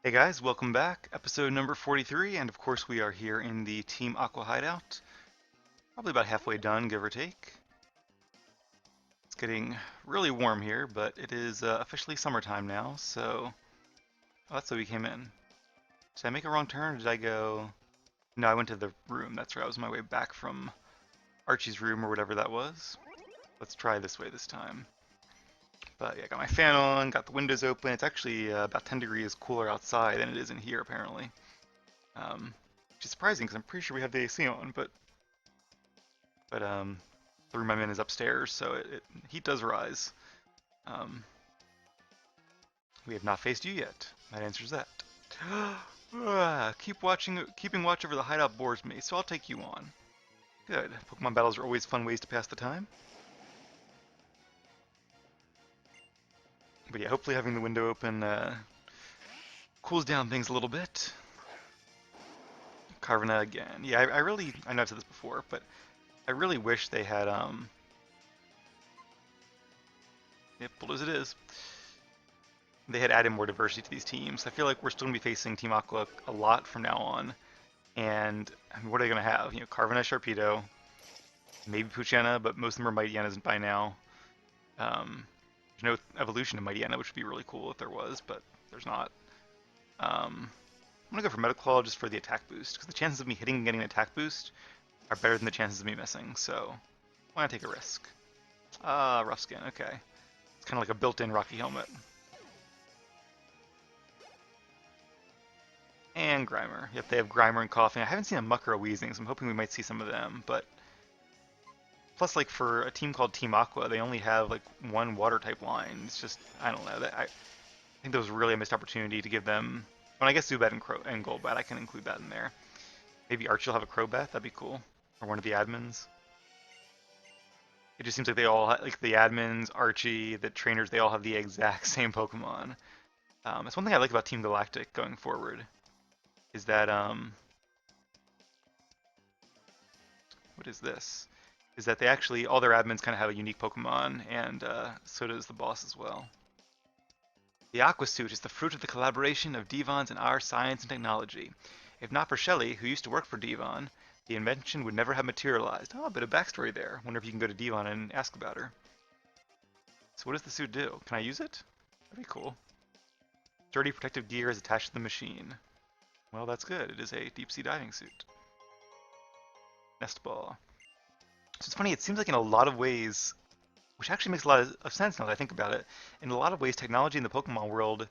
Hey guys, welcome back. Episode number 43, and of course we are here in the Team Aqua Hideout. Probably about halfway done, give or take. It's getting really warm here, but it is officially summertime now, so... Oh, that's why we came in. Did I make a wrong turn, or did I go... No, I went to the room. That's right, I was on my way back from Archie's room, or whatever that was. Let's try this way this time. But yeah, got my fan on, got the windows open. It's actually about 10 degrees cooler outside than it is in here, apparently. Which is surprising because I'm pretty sure we have the AC on, but the room I'm in is upstairs, so heat does rise. Um, we have not faced you yet. That answers that. Keeping watch over the hideout bores me, so I'll take you on. Good. Pokemon battles are always fun ways to pass the time. But yeah, hopefully having the window open cools down things a little bit. Carvana again. Yeah, I know I've said this before, but I really wish they had, yep, bold as it is, they had added more diversity to these teams. I feel like we're still going to be facing Team Aqua a lot from now on. And I mean, what are they going to have? You know, Carvana, Sharpedo, maybe Poochyena, but most of them are Mightyenas by now. There's no evolution of Mightyena, which would be really cool if there was, but there's not. I'm going to go for Metal Claw just for the attack boost, because the chances of me hitting and getting an attack boost are better than the chances of me missing, so why not take a risk? Rough Skin, okay. It's kind of like a built-in Rocky Helmet. And Grimer. Yep, they have Grimer and Coughing. I haven't seen a Mucker or Wheezing, so I'm hoping we might see some of them, but... Plus, like, for a team called Team Aqua, they only have, like, one Water-type line. It's just, I don't know. I think that was really a missed opportunity to give them... Well, I guess Zubat and Golbat, I can include that in there. Maybe Archie will have a Crobat, that'd be cool. Or one of the admins. It just seems like they all, like, the admins, Archie, the trainers, they all have the exact same Pokemon. That's one thing I like about Team Galactic going forward. Is that, what is this? Is that they actually, all their admins kind of have a unique Pokemon, and so does the boss as well. The Aqua Suit is the fruit of the collaboration of Devon's and our science and technology. If not for Shelley, who used to work for Devon, the invention would never have materialized. Oh, a bit of backstory there. Wonder if you can go to Devon and ask about her. So what does the suit do? Can I use it? That'd be cool. Sturdy protective gear is attached to the machine. Well, that's good. It is a deep sea diving suit. Nest ball. So it's funny, it seems like in a lot of ways, which actually makes a lot of sense now that I think about it, in a lot of ways, technology in the Pokemon world,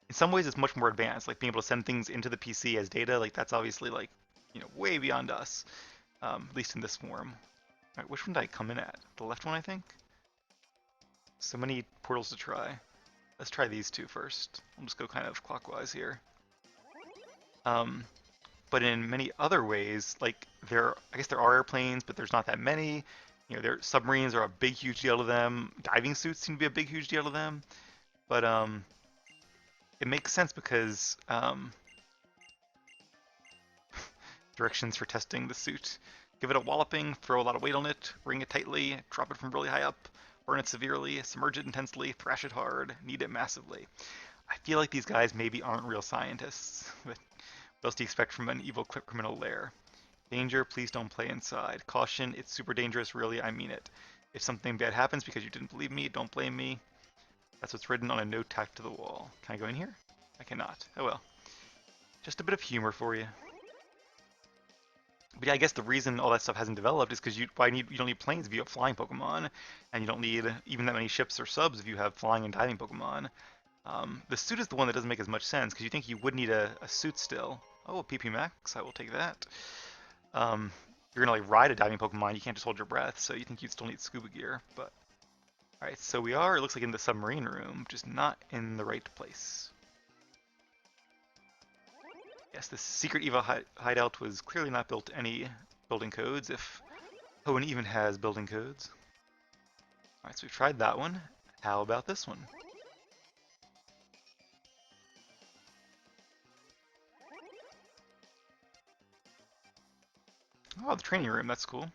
in some ways, it's much more advanced. Like being able to send things into the PC as data, like that's obviously like, you know, way beyond us, at least in this form. All right, which one did I come in at? The left one, I think? So many portals to try. Let's try these two first. I'll just go kind of clockwise here. Um, but in many other ways, like I guess there are airplanes, but there's not that many. You know, submarines are a big, huge deal to them. Diving suits seem to be a big, huge deal to them. But it makes sense because directions for testing the suit. Give it a walloping, throw a lot of weight on it, ring it tightly, drop it from really high up, burn it severely, submerge it intensely, thrash it hard, knead it massively. I feel like these guys maybe aren't real scientists, but what else do you expect from an evil criminal lair? Danger, please don't play inside. Caution, it's super dangerous, really, I mean it. If something bad happens because you didn't believe me, don't blame me. That's what's written on a note tacked to the wall. Can I go in here? I cannot. Oh well. Just a bit of humor for you. But yeah, I guess the reason all that stuff hasn't developed is because you don't need planes if you have flying Pokemon, and you don't need even that many ships or subs if you have flying and diving Pokemon. The suit is the one that doesn't make as much sense because you think you would need a suit still. Oh, PP Max, I will take that. You're gonna like ride a diving Pokemon, you can't just hold your breath, so you think you'd still need scuba gear. But all right, so we are. It looks like in the submarine room, just not in the right place. Yes, the secret Eva hideout was clearly not built to any building codes, if Hoenn even has building codes. Alright, so we've tried that one. How about this one? Oh, the training room, that's cool.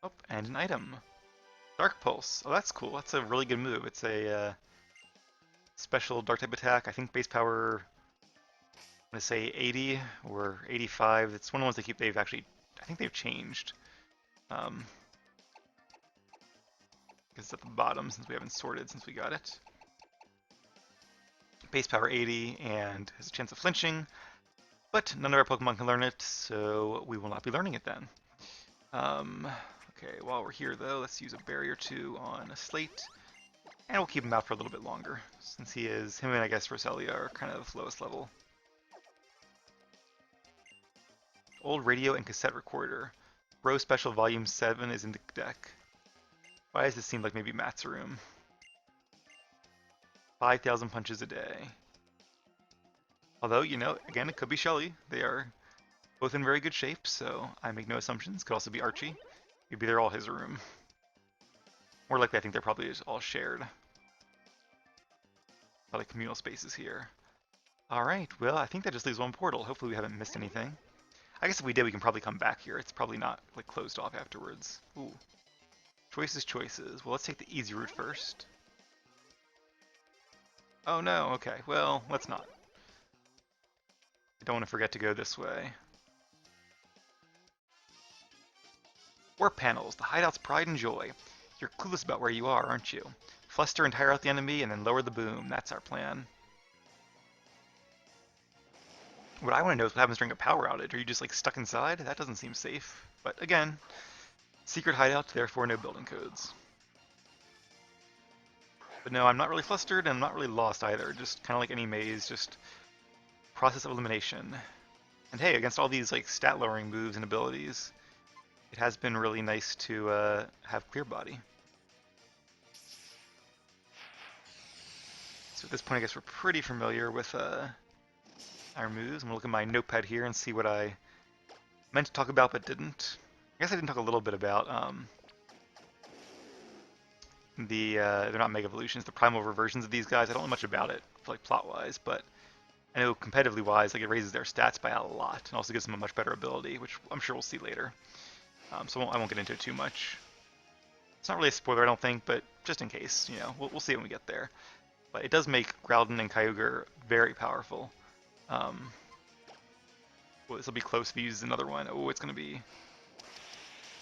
Oh, and an item. Dark Pulse. Oh, that's cool. That's a really good move. It's a special dark type attack. I think base power I'm gonna say 80 or 85. It's one of the ones they keep. They've actually, I think they've changed. Because it's at the bottom since we haven't sorted since we got it. Base power 80 and has a chance of flinching, but none of our Pokemon can learn it, so we will not be learning it then. Okay, while we're here though, let's use a barrier 2 on a Slate, and we'll keep him out for a little bit longer, since him and I guess Roselia are kind of the lowest level. Old radio and cassette recorder. Bro Special Volume 7 is in the deck. Why does this seem like maybe Matt's room? 5,000 punches a day. Although, you know, again, it could be Shelly. They are both in very good shape, so I make no assumptions. Could also be Archie. Maybe they're all his room. More likely, I think they're probably just all shared. A lot of communal spaces here. Alright, well, I think that just leaves one portal. Hopefully we haven't missed anything. I guess if we did, we can probably come back here. It's probably not, like, closed off afterwards. Ooh. Choices, choices. Well, let's take the easy route first. Oh no, okay. Well, let's not. I don't want to forget to go this way. Warp panels, the hideout's pride and joy. You're clueless about where you are, aren't you? Fluster and tire out the enemy, and then lower the boom. That's our plan. What I want to know is what happens during a power outage. Are you just like stuck inside? That doesn't seem safe. But again, secret hideout, therefore no building codes. But no, I'm not really flustered, and I'm not really lost either. Just kind of like any maze, just process of elimination. And hey, against all these like stat lowering moves and abilities, it has been really nice to have clear body. So at this point, I guess we're pretty familiar with our moves. I'm gonna look at my notepad here and see what I meant to talk about but didn't. I guess I didn't talk a little bit about they're not Mega Evolutions, the Primal reversions of these guys. I don't know much about it, like plot-wise, but I know competitively wise, like it raises their stats by a lot, and also gives them a much better ability, which I'm sure we'll see later. So I won't get into it too much. It's not really a spoiler, I don't think, but just in case, you know, we'll see it when we get there. But it does make Groudon and Kyogre very powerful. Well, this will be close if he uses another one. Oh, it's going to be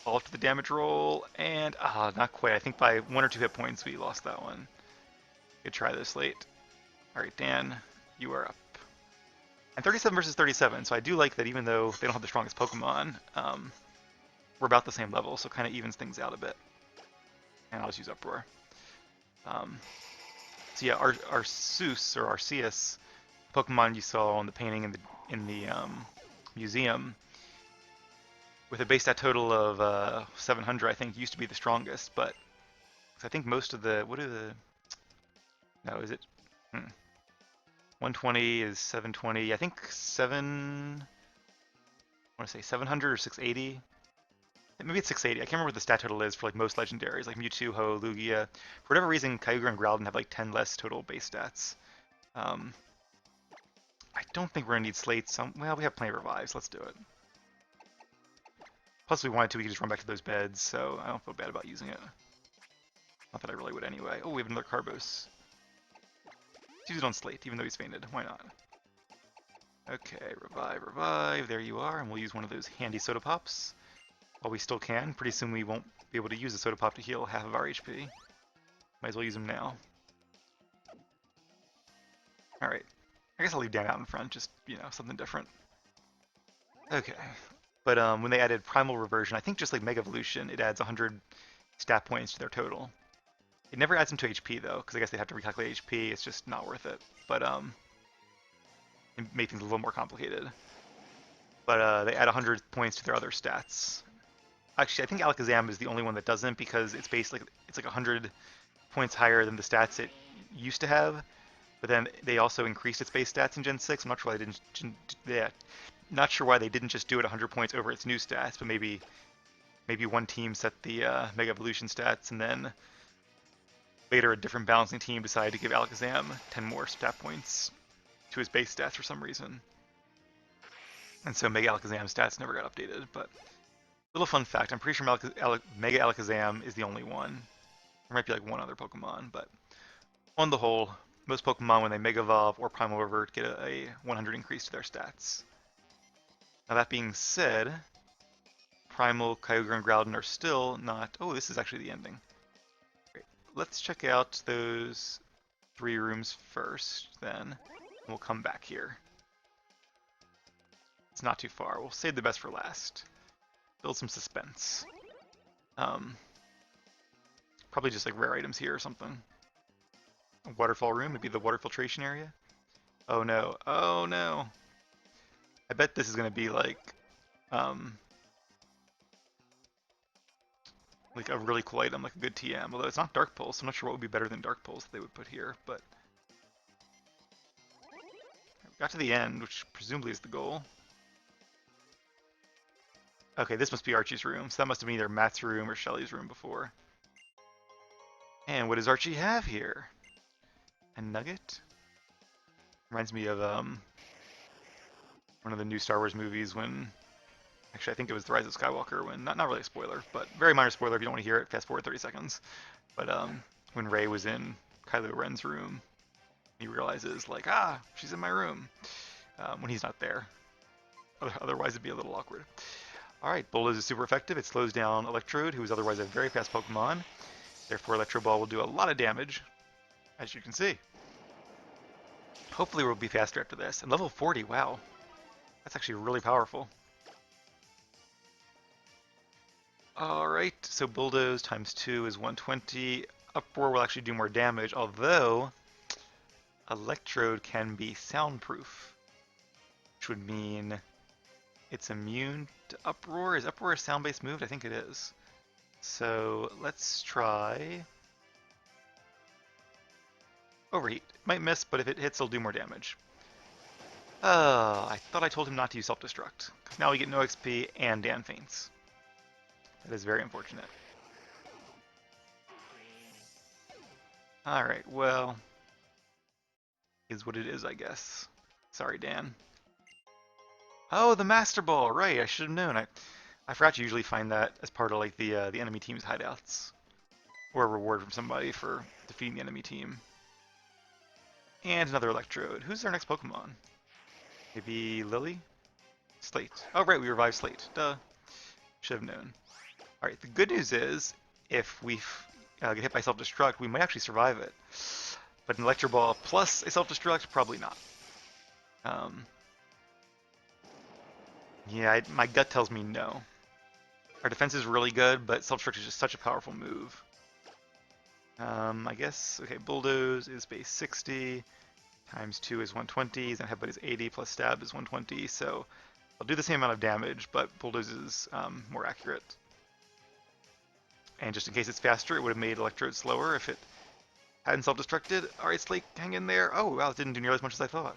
all up to the damage roll, and not quite. I think by 1 or 2 hit points we lost that one. Good try this late. All right, Dan, you are up. And 37 versus 37, so I do like that even though they don't have the strongest Pokemon, we're about the same level, so it kind of evens things out a bit. And I'll just use Uproar. So yeah, our Arceus or Arceus Pokemon you saw in the painting in the museum, with a base stat total of 700, I think used to be the strongest, but I think most of the no, is it? 120 is 720. I think I want to say 700 or 680. Maybe it's 680. I can't remember what the stat total is for like most legendaries, like Mewtwo, Ho, Lugia. For whatever reason, Kyogre and Groudon have like 10 less total base stats. I don't think we're gonna need slates. Well, we have plenty of revives. Let's do it. Plus, if we wanted to, we could just run back to those beds, so I don't feel bad about using it. Not that I really would anyway. Oh, we have another Carbos. Let's use it on Slate, even though he's fainted. Why not? Okay, revive, revive. There you are, and we'll use one of those handy soda pops. While we still can. Pretty soon we won't be able to use a soda pop to heal half of our HP. Might as well use them now. Alright. I guess I'll leave Dan out in front, just, you know, something different. Okay. But when they added Primal Reversion, I think just like Mega Evolution, it adds 100 stat points to their total. It never adds them to HP though, because I guess they have to recalculate HP, it's just not worth it. But it made things a little more complicated. But they add 100 points to their other stats. Actually, I think Alakazam is the only one that doesn't, because it's basically it's like 100 points higher than the stats it used to have. But then they also increased its base stats in Gen 6. I'm not sure why they didn't. Yeah, not sure why they didn't just do it 100 points over its new stats. But maybe one team set the Mega Evolution stats, and then later a different balancing team decided to give Alakazam 10 more stat points to his base stats for some reason. And so Mega Alakazam stats never got updated. But little fun fact, I'm pretty sure Mega Alakazam is the only one. There might be like one other Pokemon, but on the whole, Most Pokemon, when they Mega Evolve or Primal Revert, get a 100 increase to their stats. Now that being said, Primal, Kyogre, and Groudon are still not... Oh, this is actually the ending. Great. Let's check out those 3 rooms first, then. And we'll come back here. It's not too far. We'll save the best for last. Build some suspense. Probably just like rare items here or something. A Waterfall Room, maybe the water filtration area. Oh no, oh no. I bet this is gonna be like a really cool item, like a good TM. Although it's not Dark Pulse, I'm not sure what would be better than Dark Pulse that they would put here, but we got to the end, which presumably is the goal. Okay, this must be Archie's room, so that must have been either Matt's room or Shelly's room before. And what does Archie have here? A nugget? Reminds me of one of the new Star Wars movies when, actually I think it was The Rise of Skywalker, when, not really a spoiler, but very minor spoiler if you don't want to hear it, fast forward 30 seconds. But when Rey was in Kylo Ren's room, he realizes like, ah, she's in my room, when he's not there. Otherwise it'd be a little awkward. Alright, Bulldoze is super effective. It slows down Electrode, who is otherwise a very fast Pokemon. Therefore Electro Ball will do a lot of damage, as you can see. Hopefully we'll be faster after this. And level 40, wow. That's actually really powerful. Alright, so Bulldoze times 2 is 120. Uproar will actually do more damage, although Electrode can be soundproof, which would mean it's immune to Uproar. Is Uproar a sound-based move? I think it is. So let's try Overheat. Might miss, but if it hits, it'll do more damage. I thought I told him not to use self-destruct, because now we get no XP and Dan faints. That is very unfortunate. Alright, well, is what it is, I guess. Sorry, Dan. Oh, the Master Ball! Right, I should have known. I forgot you usually find that as part of like the enemy team's hideouts. Or a reward from somebody for defeating the enemy team. And another Electrode. Who's our next Pokemon? Maybe Lily? Slate. Oh, right, we revived Slate. Duh. Should have known. Alright, the good news is, if we get hit by self-destruct, we might actually survive it. But an Electro Ball plus a self-destruct, probably not. Yeah, my gut tells me no. Our defense is really good, but self-destruct is just such a powerful move. I guess, okay, Bulldoze is base 60, times 2 is 120, and Headbutt is 80, plus Stab is 120, so I'll do the same amount of damage, but Bulldoze is more accurate. And just in case it's faster, it would have made Electrode slower if it hadn't self-destructed. Alright, Slate, hang in there. Oh, wow, it didn't do nearly as much as I thought.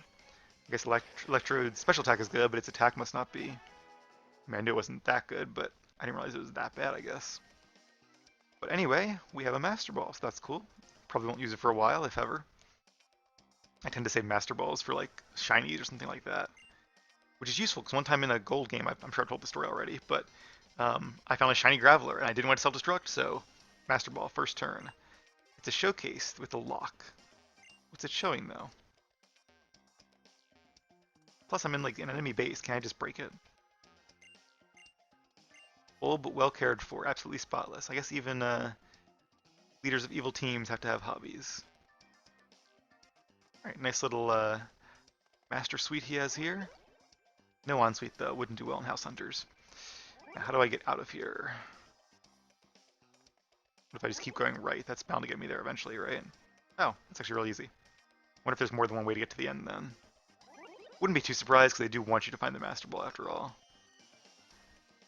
I guess Electrode's special attack is good, but its attack must not be. I mean, I knew it wasn't that good, but I didn't realize it was that bad, I guess. But anyway, we have a Master Ball, so that's cool. Probably won't use it for a while, if ever. I tend to save Master Balls for, like, shinies or something like that. Which is useful, because one time in a gold game, I'm sure I've told the story already, but I found a shiny Graveler, and I didn't want to self-destruct, so Master Ball, first turn. It's a showcase with a lock. What's it showing, though? Plus, I'm in, like, an enemy base. Can I just break it? Old but well cared for, absolutely spotless. I guess even leaders of evil teams have to have hobbies. Alright, nice little master suite he has here. No ensuite though, wouldn't do well in House Hunters. Now, how do I get out of here? What if I just keep going right? That's bound to get me there eventually, right? Oh, that's actually really easy. Wonder if there's more than one way to get to the end then. Wouldn't be too surprised because they do want you to find the Master Ball after all.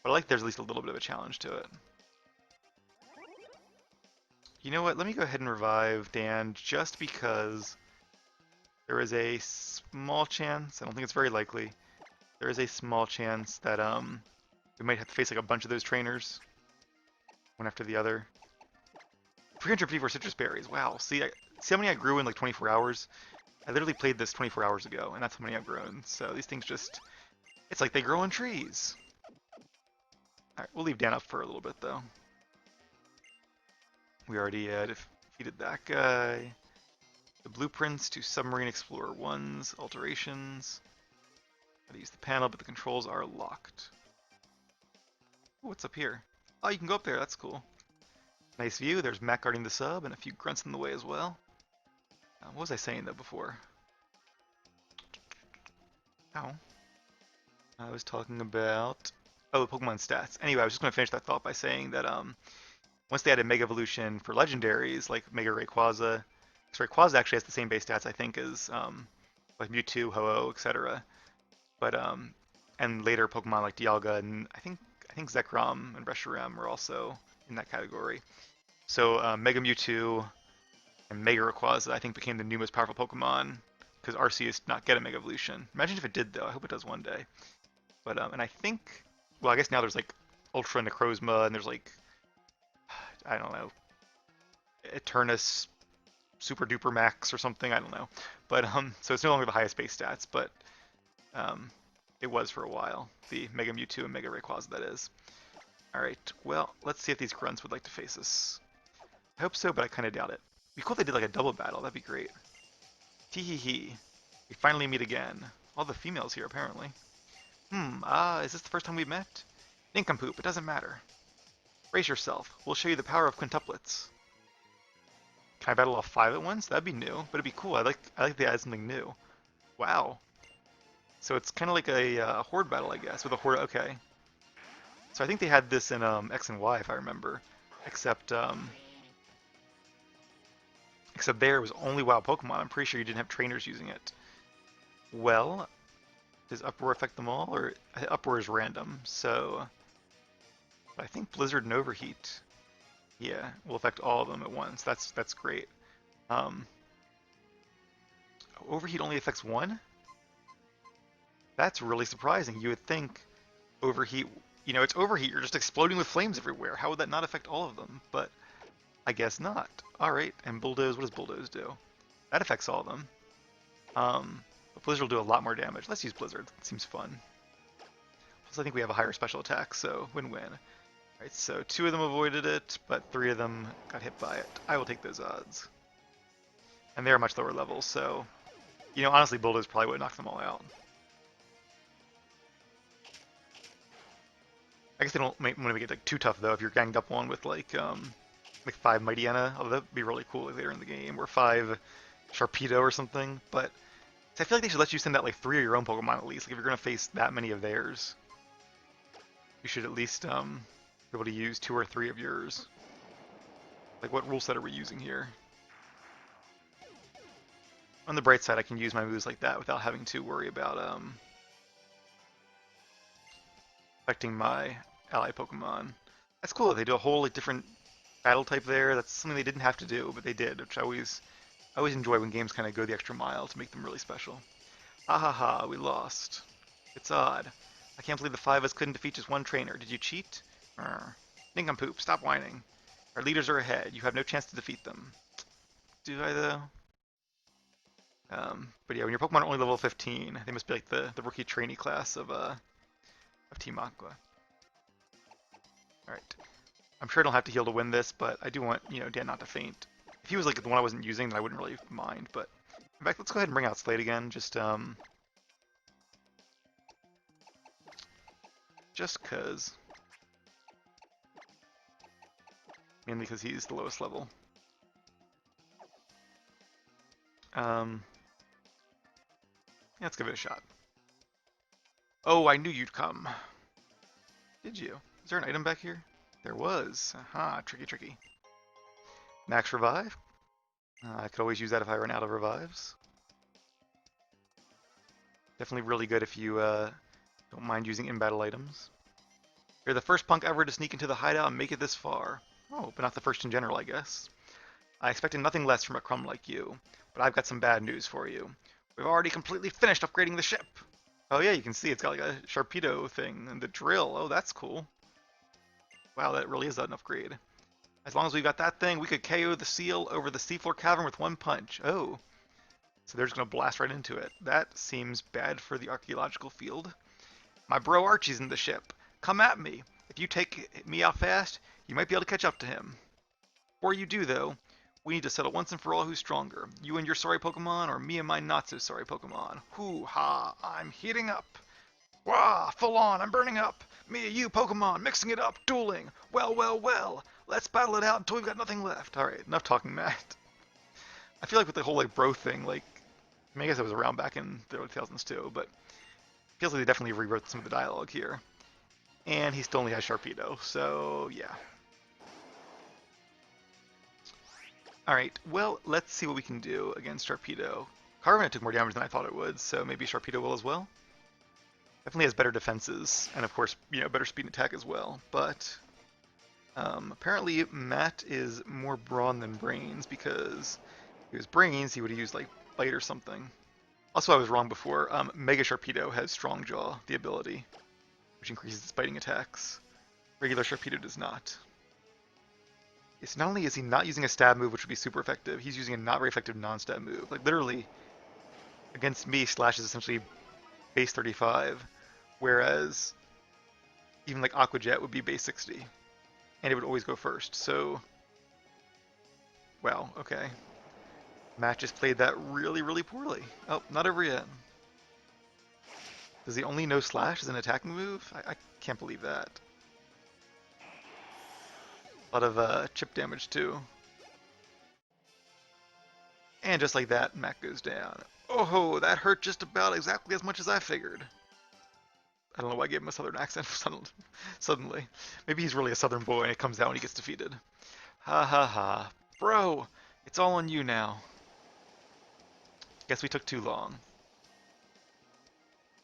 But I like there's at least a little bit of a challenge to it. You know what, let me go ahead and revive Dan just because there is a small chance, I don't think it's very likely, there is a small chance that we might have to face like a bunch of those trainers, one after the other. 354 citrus berries, wow. See how many I grew in like 24 hours? I literally played this 24 hours ago, and that's how many I've grown. So these things just, it's like they grow on trees. Alright, we'll leave Dan up for a little bit though. We already defeated that guy. The blueprints to Submarine Explorer 1's alterations. How to use the panel, but the controls are locked. Ooh, what's up here? Oh, you can go up there. That's cool. Nice view. There's Mac guarding the sub and a few grunts in the way as well. What was I saying though before? Ow. I was talking about Pokemon stats. Anyway, I was just going to finish that thought by saying that once they added Mega Evolution for legendaries like Mega Rayquaza, sorry, Rayquaza actually has the same base stats I think as like Mewtwo, Ho-Oh, etc. But and later Pokemon like Dialga and I think Zekrom and Reshiram were also in that category. So Mega Mewtwo and Mega Rayquaza I think became the new most powerful Pokemon because Arceus did not get a Mega Evolution. Imagine if it did though. I hope it does one day. But and I think, well, I guess now there's like Ultra Necrozma and there's like I don't know, Eternus Super Duper Max or something. I don't know. But so it's no longer the highest base stats, but um, it was for a while. The Mega Mewtwo and Mega Rayquaza, that is. All right. Well, let's see if these grunts would like to face us. I hope so, but I kind of doubt it. It'd be cool if they did like a double battle. That'd be great. Tee hee hee. We finally meet again. All the females here, apparently. Is this the first time we've met? Nincompoop, it doesn't matter. Brace yourself. We'll show you the power of quintuplets. Can I battle all 5 at once? That'd be new, but it'd be cool. I like they add something new. Wow. So it's kind of like a horde battle, I guess, with a horde. Okay. So I think they had this in X and Y, if I remember. Except except there was only WoW Pokemon. I'm pretty sure you didn't have trainers using it. Well, does Uproar affect them all, or Uproar is random? So I think Blizzard and Overheat, yeah, will affect all of them at once. That's great. Um, Overheat only affects one? That's really surprising. You would think Overheat, it's Overheat. You're just exploding with flames everywhere. How would that not affect all of them? But I guess not. All right, and Bulldoze, what does Bulldoze do? That affects all of them. But Blizzard will do a lot more damage. Let's use Blizzard. It seems fun. Plus, I think we have a higher special attack, so win-win. All right, so 2 of them avoided it, but 3 of them got hit by it. I will take those odds. And they're much lower levels, so, honestly, Bulldoze probably would have knocked them all out. I guess they don't want to make it like too tough though. If you're ganged up on with like 5 Mightyena, although that'd be really cool like, later in the game, or 5 Sharpedo or something. But I feel like they should let you send out like 3 of your own Pokemon at least. Like if you're gonna face that many of theirs, you should at least be able to use 2 or 3 of yours. Like what rule set are we using here? On the bright side, I can use my moves like that without having to worry about affecting my ally Pokemon. That's cool. They do a whole like different battle type there. That's something they didn't have to do, but they did, which I always enjoy when games kind of go the extra mile to make them really special. Ha ha ha, we lost. It's odd. I can't believe the 5 of us couldn't defeat just one trainer. Did you cheat? Nincompoop, stop whining. Our leaders are ahead. You have no chance to defeat them. Do I though? But yeah, when your Pokemon are only level 15, they must be like the rookie trainee class of Team Aqua. Alright. I'm sure I don't have to heal to win this, but I do want, Dan not to faint. If he was like the one I wasn't using, then I wouldn't really mind, but in fact, let's go ahead and bring out Slade again, just cause. Mainly because he's the lowest level. Yeah, let's give it a shot. Oh, I knew you'd come. Did you? Is there an item back here? There was. Aha, tricky. Max revive. I could always use that if I run out of revives. Definitely really good if you don't mind using in-battle items. You're the first punk ever to sneak into the hideout and make it this far. Oh, but not the first in general, I guess. I expected nothing less from a crumb like you, but I've got some bad news for you. We've already completely finished upgrading the ship. Oh yeah, you can see it's got like a Sharpedo thing and the drill. Oh, that's cool. Wow, that really is an upgrade. As long as we got that thing, we could KO the seal over the seafloor cavern with one punch. Oh. So they're just going to blast right into it. That seems bad for the archaeological field. My bro Archie's in the ship. Come at me. If you take me out fast, you might be able to catch up to him. Before you do, though, We need to settle once and for all who's stronger. You and your sorry Pokemon, or me and my not-so-sorry Pokemon. Hoo-ha, I'm heating up. Wah, full on, I'm burning up. Me and you Pokemon, mixing it up, dueling. Well, well, well. Let's battle it out until we've got nothing left. Alright, enough talking, Matt. I feel like with the whole, like, bro thing, like, I mean, I guess it was around back in the early 2000s too, but it feels like they definitely rewrote some of the dialogue here. And he still only has Sharpedo, so yeah. Alright, well, let's see what we can do against Sharpedo. Carbonet took more damage than I thought it would, so maybe Sharpedo will as well. Definitely has better defenses, and of course, you know, better speed and attack as well, but apparently Matt is more brawn than brains, because if he was brains, he would have used, like, bite or something. Also, I was wrong before. Mega Sharpedo has Strong Jaw, the ability, which increases its biting attacks. Regular Sharpedo does not. It's not only is he not using a stab move, which would be super effective, he's using a not very effective non-stab move. Like, literally, against me, Slash is essentially base 35, whereas even, like, Aqua Jet would be base 60. And it would always go first, so... Wow, okay. Matt just played that really, really poorly. Oh, not over yet. Does he only know Slash as an attacking move? I can't believe that. A lot of chip damage too. And just like that, Matt goes down. Oh, that hurt just about exactly as much as I figured. I don't know why I gave him a southern accent suddenly. Maybe he's really a southern boy and it comes out when he gets defeated. Ha ha ha. Bro, it's all on you now. Guess we took too long.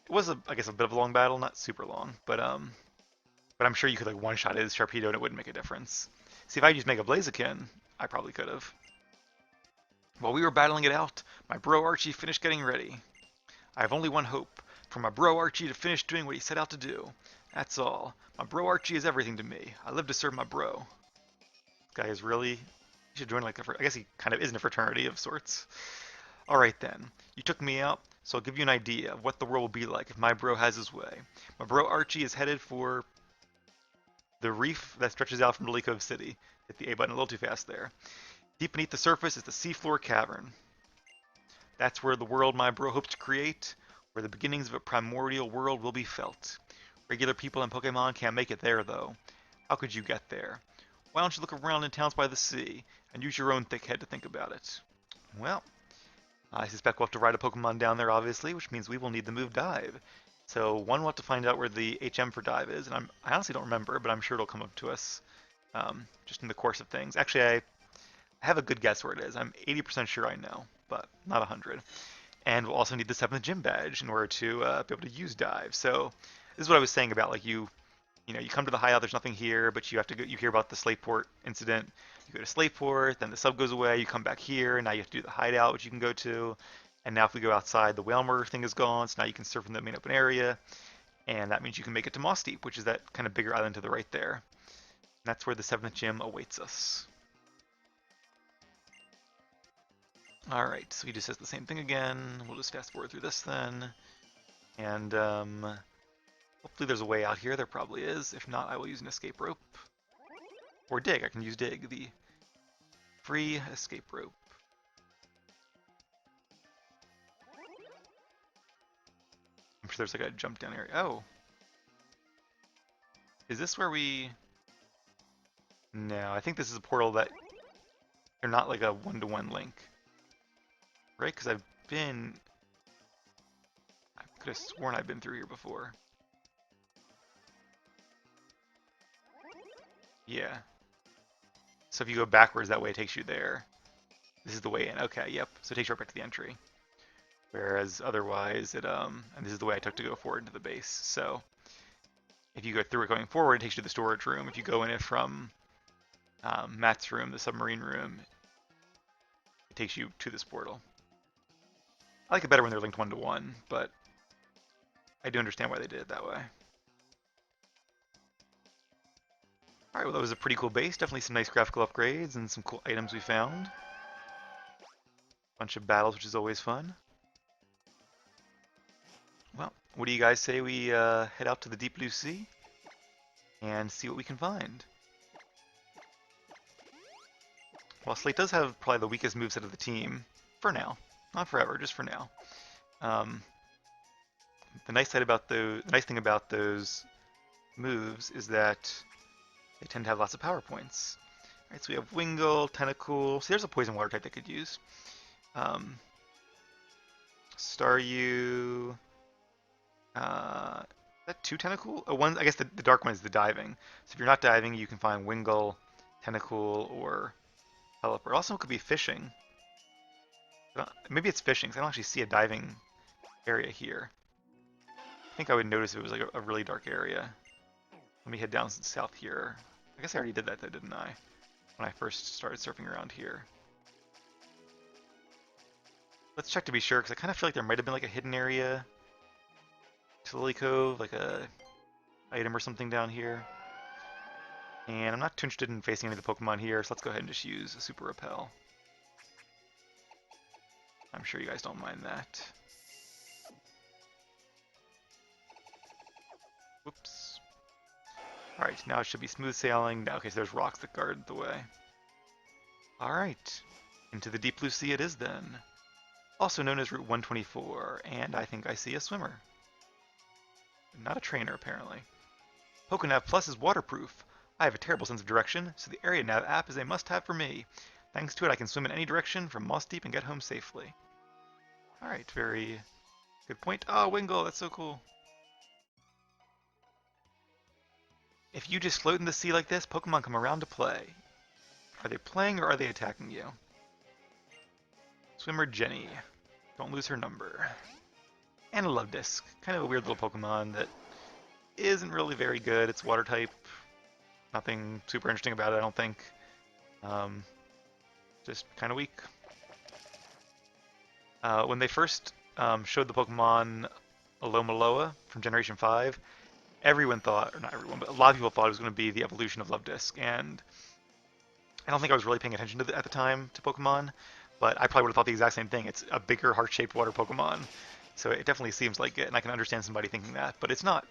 It was, I guess, a bit of a long battle, not super long, but I'm sure you could, like, one-shot his Sharpedo and it wouldn't make a difference. See, if I used Mega Blaziken, I probably could have. While we were battling it out, my bro Archie finished getting ready. I have only one hope, for my bro Archie to finish doing what he set out to do. That's all. My bro Archie is everything to me. I live to serve my bro. This guy is really... He should join, like, I guess he kind of is in a fraternity of sorts. Alright then, you took me out, so I'll give you an idea of what the world will be like if my bro has his way. My bro Archie is headed for the reef that stretches out from Lily Cove City. Hit the A button a little too fast there. Deep beneath the surface is the seafloor cavern. That's where the world my bro hopes to create, where the beginnings of a primordial world will be felt. Regular people and Pokemon can't make it there, though. How could you get there? Why don't you look around in towns by the sea, and use your own thick head to think about it? Well, I suspect we'll have to ride a Pokemon down there, obviously, which means we will need the move Dive. So, one, we'll have to find out where the HM for Dive is, and I honestly don't remember, but I'm sure it'll come up to us just in the course of things. Actually, I have a good guess where it is. I'm 80% sure I know, but not 100. And we'll also need the 7th Gym Badge in order to be able to use Dive. So, this is what I was saying about, like, you come to the hideout, there's nothing here, but you have to go, you hear about the Slateport incident. You go to Slateport, then the sub goes away, you come back here, and now you have to do the hideout, which you can go to. And now if we go outside, the whale murder thing is gone, so now you can surf in the main open area. And that means you can make it to Moss Deep, which is that kind of bigger island to the right there. And that's where the 7th gym awaits us. Alright, so he just says the same thing again. We'll just fast forward through this then. And hopefully there's a way out here. There probably is. If not, I will use an escape rope. Or Dig. I can use Dig, the free escape rope. I'm sure there's like a jump down area. Oh. Is this where we... No, I think this is a portal that... They're not like a one-to-one link. Right? Because I've been... I could have sworn I've been through here before. Yeah. So if you go backwards, that way it takes you there. This is the way in. Okay, yep. So it takes you right back to the entry. Whereas otherwise, and this is the way I took to go forward into the base. So if you go through it going forward, it takes you to the storage room. If you go in it from Matt's room, the submarine room, it takes you to this portal. I like it better when they're linked one-to-one, but I do understand why they did it that way. Alright, well that was a pretty cool base. Definitely some nice graphical upgrades and some cool items we found. Bunch of battles, which is always fun. Well, what do you guys say we head out to the deep blue sea and see what we can find? While Slate does have probably the weakest moveset of the team, for now. Not forever, just for now. Um, the nice thing about those moves is that they tend to have lots of power points. All right, so we have Wingull, Tentacool. See, there's a poison water type they could use. Um, Staryu. Is that two Tentacool? Oh, one. I guess the dark one is the diving. So if you're not diving, you can find Wingull, Tentacool, or Pelipper. Also, it could be fishing. Maybe it's fishing, because I don't actually see a diving area here. I think I would notice if it was like a really dark area. Let me head down south here. I guess I already did that though, didn't I? When I first started surfing around here. Let's check to be sure, because I kind of feel like there might have been like a hidden area to Lily Cove, like a item or something down here. And I'm not too interested in facing any of the Pokemon here, so let's go ahead and just use a Super Repel. I'm sure you guys don't mind that. Whoops. Alright, now it should be smooth sailing. Okay, so there's rocks that guard the way. Alright, into the deep blue sea it is then. Also known as Route 124, and I think I see a swimmer. Not a trainer, apparently. PokeNav Plus is waterproof. I have a terrible sense of direction, so the Area Nav app is a must-have for me. Thanks to it, I can swim in any direction from Moss Deep and get home safely. Alright, very good point. Oh, Wingull, that's so cool. If you just float in the sea like this, Pokemon come around to play. Are they playing or are they attacking you? Swimmer Jenny. Don't lose her number. And a Love Disc. Kind of a weird little Pokemon that isn't really very good. It's water type. Nothing super interesting about it, I don't think. Just kind of weak. When they first showed the Pokemon Alomaloa from Generation 5, everyone thought, or not everyone, but a lot of people thought it was going to be the evolution of Love Disc, and I don't think I was really paying attention to at the time to Pokemon, but I probably would have thought the exact same thing. It's a bigger heart-shaped water Pokemon, so it definitely seems like it, and I can understand somebody thinking that, but it's not.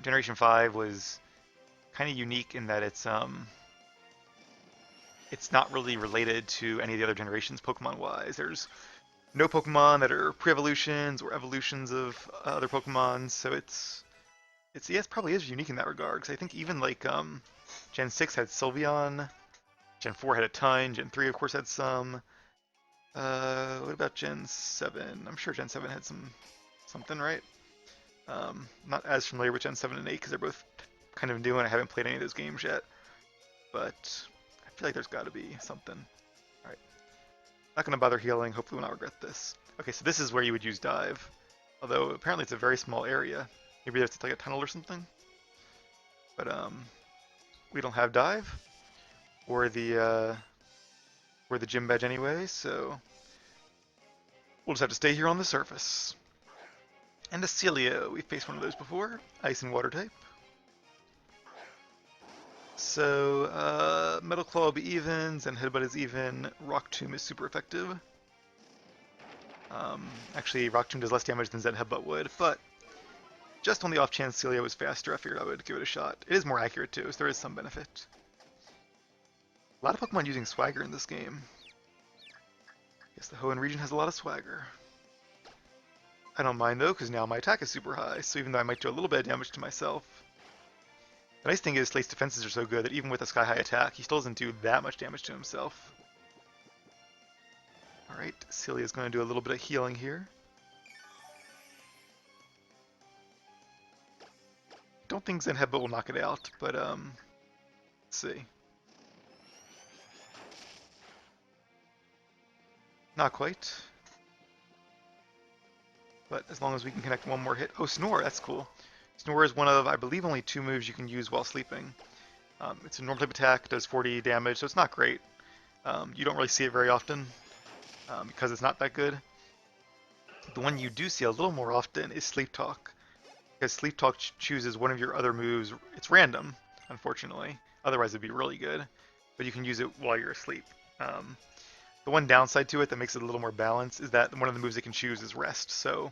Generation 5 was kind of unique in that it's not really related to any of the other generations Pokemon-wise. There's no Pokemon that are pre-evolutions or evolutions of other Pokemon, so yeah, it probably is unique in that regard. Because I think even like Gen 6 had Sylveon, Gen 4 had a ton, Gen 3 of course had some. What about Gen 7? I'm sure Gen 7 had something, right? Not as familiar with Gen 7 and 8 because they're both kind of new and I haven't played any of those games yet. But I feel like there's got to be something. Alright. Not going to bother healing. Hopefully we'll not regret this. Okay, so this is where you would use Dive. Although apparently it's a very small area. Maybe there's like a tunnel or something. But we don't have Dive. Or the gym badge anyway, so we'll just have to stay here on the surface. And a Celia, we've faced one of those before. Ice and water type. So, Metal Claw will be evens, and Headbutt is even. Rock Tomb is super effective. Actually, Rock Tomb does less damage than Zen Headbutt would, but just on the off chance Celia was faster, I figured I would give it a shot. It is more accurate too, so there is some benefit. A lot of Pokemon using Swagger in this game. Guess the Hoenn region has a lot of Swagger. I don't mind though, because now my attack is super high, so even though I might do a little bit of damage to myself. The nice thing is Slate's defenses are so good that even with a sky-high attack, he still doesn't do that much damage to himself. Alright, Celia's going to do a little bit of healing here. Don't think Zen Headbutt will knock it out, but let's see. Not quite. But as long as we can connect one more hit. Oh, Snore, that's cool. Snore is one of, I believe, only 2 moves you can use while sleeping. It's a normal type attack, does 40 damage, so it's not great. You don't really see it very often because it's not that good. The one you do see a little more often is Sleep Talk. Because Sleep Talk chooses one of your other moves. It's random, unfortunately. Otherwise it'd be really good. But you can use it while you're asleep. The one downside to it that makes it a little more balanced is that one of the moves it can choose is Rest. So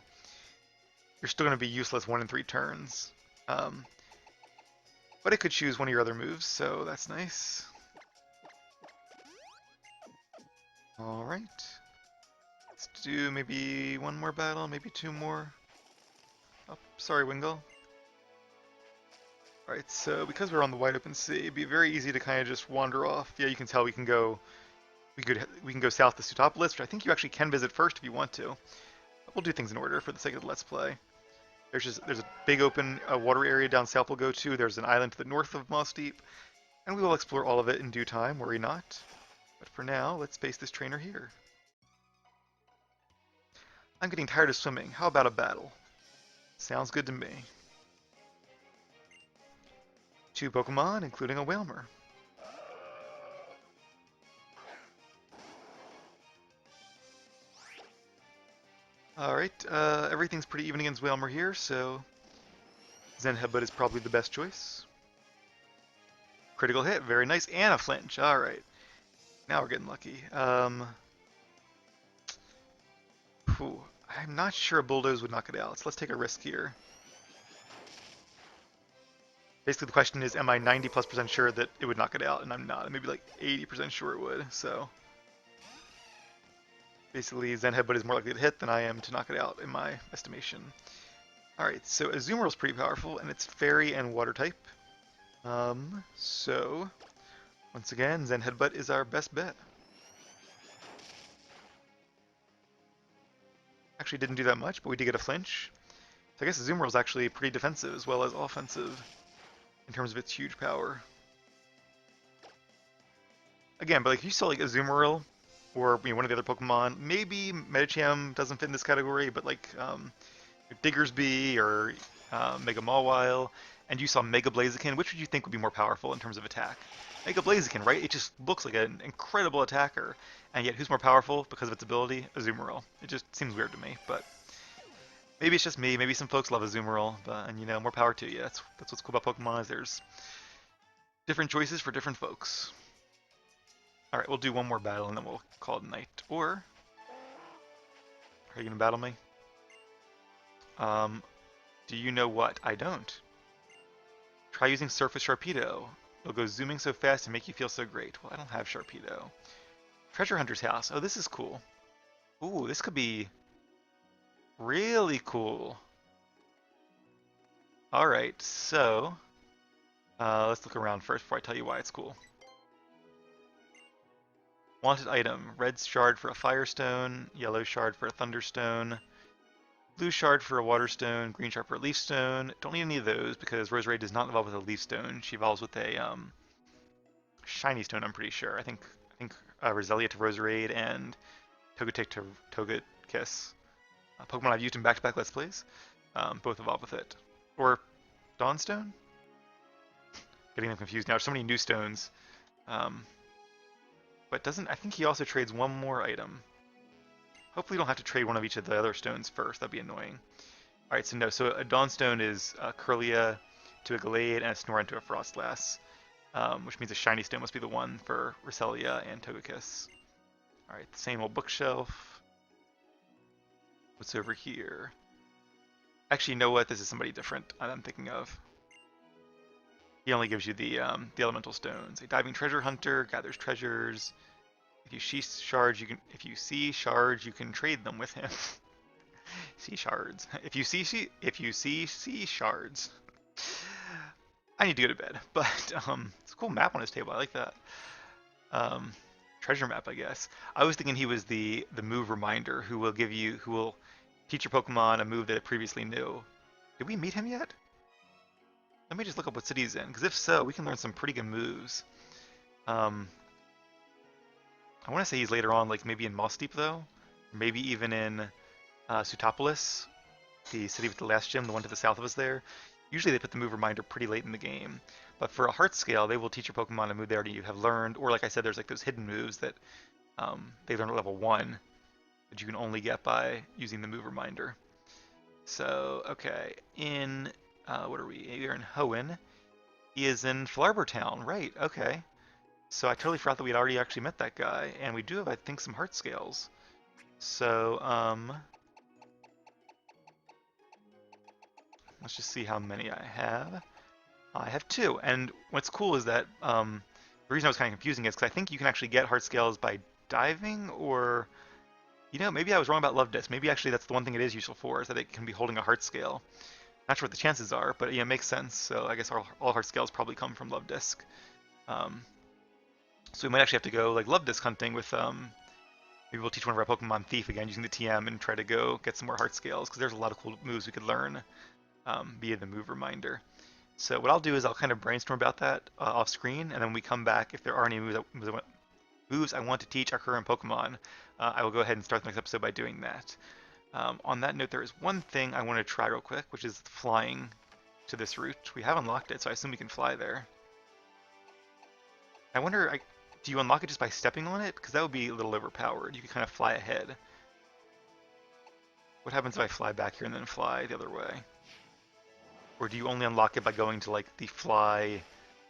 you're still going to be useless 1 in 3 turns. But it could choose one of your other moves, so that's nice. Alright. Let's do maybe one more battle, maybe two more. Oh, sorry, Wingull. Alright, so because we're on the wide open sea, it'd be very easy to kind of just wander off. Yeah, you can tell we can go south to Sutopolis, which I think you actually can visit first if you want to. But we'll do things in order for the sake of the Let's Play. There's a big open water area down south we'll go to. There's an island to the north of Moss Deep, and we will explore all of it in due time, worry not. But for now, let's face this trainer here. I'm getting tired of swimming. How about a battle? Sounds good to me. Two Pokemon, including a Whalmer. Alright, everything's pretty even against Whalmer here, so Zen Headbutt is probably the best choice. Critical hit, very nice, and a flinch. Alright, now we're getting lucky. I'm not sure a Bulldoze would knock it out, so let's take a risk here. Basically, the question is, am I 90+% sure that it would knock it out? And I'm not. I'm maybe like 80% sure it would, so... Basically, Zen Headbutt is more likely to hit than I am to knock it out, in my estimation. Alright, so Azumarill is pretty powerful, and it's Fairy and Water type. So... Once again, Zen Headbutt is our best bet. Actually didn't do that much, but we did get a flinch. So I guess Azumarill is actually pretty defensive as well as offensive in terms of its huge power. Again, but like if you saw like Azumarill or one of the other Pokemon, maybe Medicham doesn't fit in this category, but like Diggersby or Mega Mawile, and you saw Mega Blaziken, which would you think would be more powerful in terms of attack? Mega Blaziken, right? It just looks like an incredible attacker, and yet who's more powerful because of its ability? Azumarill. It just seems weird to me, but maybe it's just me. Maybe some folks love Azumarill, but and more power to you. That's what's cool about Pokemon is there's different choices for different folks. All right, we'll do one more battle and then we'll call it a night. Or are you gonna battle me? Do you know what? I don't. Try using Surface Sharpedo. It'll go zooming so fast and make you feel so great. Well, I don't have Sharpedo. Treasure Hunter's house. Oh, this is cool. Ooh, this could be really cool. Alright, so... let's look around first before I tell you why it's cool. Wanted item. Red shard for a Firestone, yellow shard for a Thunderstone, blue shard for a Waterstone, green shard for a Leafstone. Don't need any of those because Roserade does not evolve with a Leafstone. She evolves with a Shiny Stone, I'm pretty sure. I think Roselia to Roserade and Togetic to Togekiss. Pokemon I've used in back-to-back Let's Plays. Both evolve with it. Or Dawnstone? Getting them confused now. There's so many new stones. But I think he also trades one more item. Hopefully you don't have to trade one of each of the other stones first. That'd be annoying. Alright, so no. So a Dawnstone is a Kirlia to a Gallade and a Snorunt to a Frostlass. Which means a Shiny Stone must be the one for Roselia and Togekiss. Alright, same old bookshelf. What's over here? Actually, you know what? This is somebody different I'm thinking of. He only gives you the elemental stones. A diving treasure hunter gathers treasures. If you see shards, you can trade them with him. Sea shards. If you see shards. I need to go to bed, but it's a cool map on his table. I like that. Treasure map, I guess. I was thinking he was the move reminder who will teach your Pokemon a move that it previously knew. Did we meet him yet? Let me just look up what city he's in, because if so, we can learn some pretty good moves. I want to say he's later on, like maybe in Moss Deep though, maybe even in Sutopolis, the city with the last gym, the one to the south of us there. Usually they put the move reminder pretty late in the game, but for a heart scale, they will teach your Pokemon a move they already have learned, or like I said, there's like those hidden moves that they learn at level 1 that you can only get by using the move reminder. So, okay, in what are we? We're in Hoenn. He is in Flarbor Town, right? Okay. So I totally forgot that we'd already actually met that guy, and we do have, I think, some heart scales. So, let's just see how many I have. I have 2, and what's cool is that the reason I was kind of confusing is because I think you can actually get heart scales by diving, or maybe I was wrong about Love Disc. Maybe actually that's the one thing it is useful for, is that it can be holding a heart scale. Not sure what the chances are, but it makes sense. So I guess all heart scales probably come from Love Disc. Um, so we might actually have to go like Love Disc hunting with maybe we'll teach one of our Pokemon Thief again using the TM and try to go get some more heart scales, because there's a lot of cool moves we could learn via the move reminder. So what I'll do is I'll kind of brainstorm about that off screen, and then when we come back, if there are any moves I want to teach our current Pokemon, I will go ahead and start the next episode by doing that. On that note, there is one thing I want to try real quick, which is flying to this route. We have unlocked it, so I assume we can fly there. I wonder, do you unlock it just by stepping on it? Because that would be a little overpowered. You could kind of fly ahead. What happens if I fly back here and then fly the other way? Or do you only unlock it by going to like the fly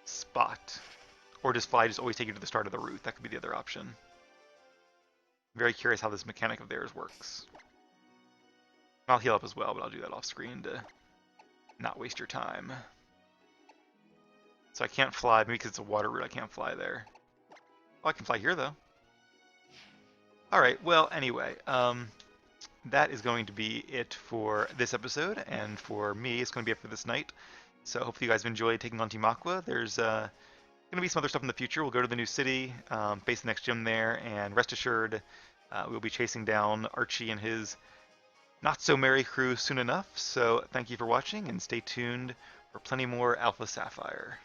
spot? Or does fly just always take you to the start of the route? That could be the other option. I'm very curious how this mechanic of theirs works. I'll heal up as well, but I'll do that off screen to not waste your time. So I can't fly, maybe because it's a water route, I can't fly there. Oh, I can fly here though. Alright, well, anyway, that is going to be it for this episode, and for me, it's going to be it for this night. So hopefully you guys have enjoyed taking on Team Aqua. There's going to be some other stuff in the future. We'll go to the new city, face the next gym there, and rest assured, we'll be chasing down Archie and his not-so-merry crew soon enough. So thank you for watching, and stay tuned for plenty more Alpha Sapphire.